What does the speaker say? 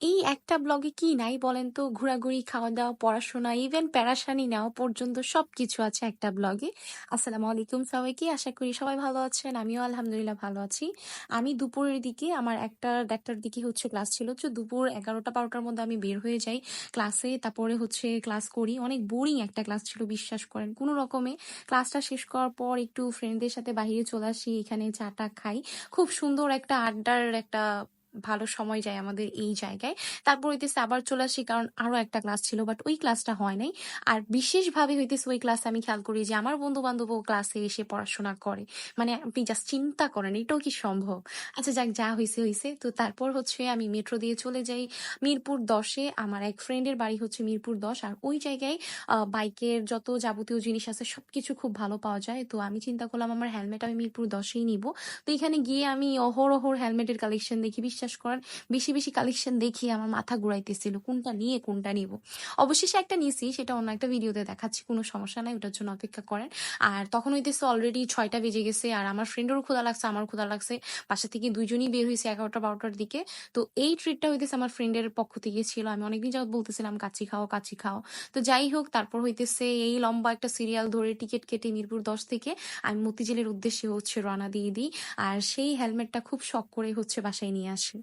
এই একটা ব্লগে কি নাই বলেন তো? ঘোরাঘুরি, খাওয়া-দাওয়া, পড়াশোনা, ইভেন প্যারাশানি নেওয়া পর্যন্ত সবকিছু আছে একটা ব্লগে। আসসালামু আলাইকুম সবাইকে। আশা করি সবাই ভালো আছেন। আমিও আলহামদুলিল্লাহ ভালো আছি। আমি দুপুরের দিকে আমার ১টা-১.৫টার দিকে হচ্ছে ক্লাস ছিল। তো দুপুর ১১টা-১২টার মধ্যে আমি বের হয়ে যাই ক্লাসে। তারপরে হচ্ছে ক্লাস করি। অনেক বোরিং একটা ক্লাস ছিল বিশ্বাস করেন। কোন রকমে ক্লাসটা শেষ করার পর একটু ফ্রেন্ডদের সাথে বাহিরে চলে আসি। এখানে চা-টা খাই। খুব সুন্দর একটা আড্ডার একটা ভালো সময় যায় আমাদের এই জায়গায়। তারপর হইতেছে আবার চলে আসি কারণ আরো একটা ক্লাস ছিল বাট ওই ক্লাসটা হয় নাই। আর বিশেষভাবে হইতেছে ওই ক্লাসে আমি খেয়াল করি যে আমার বন্ধু-বান্ধবও ক্লাসে এসে পড়াশোনা করে। মানে আপনি জাস্ট চিন্তা করেন এটাও কি সম্ভব? আচ্ছা যাক যা হইছে হইছে। তো তারপর হচ্ছে আমি মেট্রো দিয়ে চলে যাই মিরপুর ১০ এ। আমার এক ফ্রেন্ডের বাড়ি হচ্ছে মিরপুর ১০ আর ওই জায়গায় বাইকের যত যাবতীয় জিনিস আছে সবকিছু খুব ভালো পাওয়া যায়। তো আমি চিন্তা করলাম আমার হেলমেট আমি মিরপুর ১০ এই নিবো। তো এখানে গিয়ে আমি অহরহর হেলমেটের কালেকশন দেখি। বিশ্বাস করেন বেশি কালেকশন দেখি আমার মাথা ঘুরাইতেছিল। কোনটা নিয়ে কোনটা নিবো। অবশেষে একটা নিছি সেটা অন্য একটা ভিডিওতে দেখাচ্ছি। কোনো সমস্যা নাই। ওটার জন্য অপেক্ষা করেন। আর তখন হইতেছে অলরেডি ৬টা বেজে গেছে। আর আমার ফ্রেন্ডেরও ক্ষুধা লাগছে, আমারও ক্ষুধা লাগছে। বাসা থেকে ২ জনই বের হইছি ১১টা-১২টার দিকে। তো এই ট্রিটটা হইতেছে আমার ফ্রেন্ডের পক্ষ থেকে ছিল। আমি অনেকদিন যাবত বলতেছিলাম কাচ্চি খাও, কাচ্চি খাও। তো যাই হোক তারপর হইতেছে এই লম্বা একটা সিরিয়াল ধরে টিকেট কেটে মিরপুর ১০ থেকে আমি মতিঝিলের উদ্দেশ্যে হচ্ছে রওনা দিয়ে দিই। আর সেই হেলমেটটা খুব শখ করে হচ্ছে বাসায় নিয়ে আসি।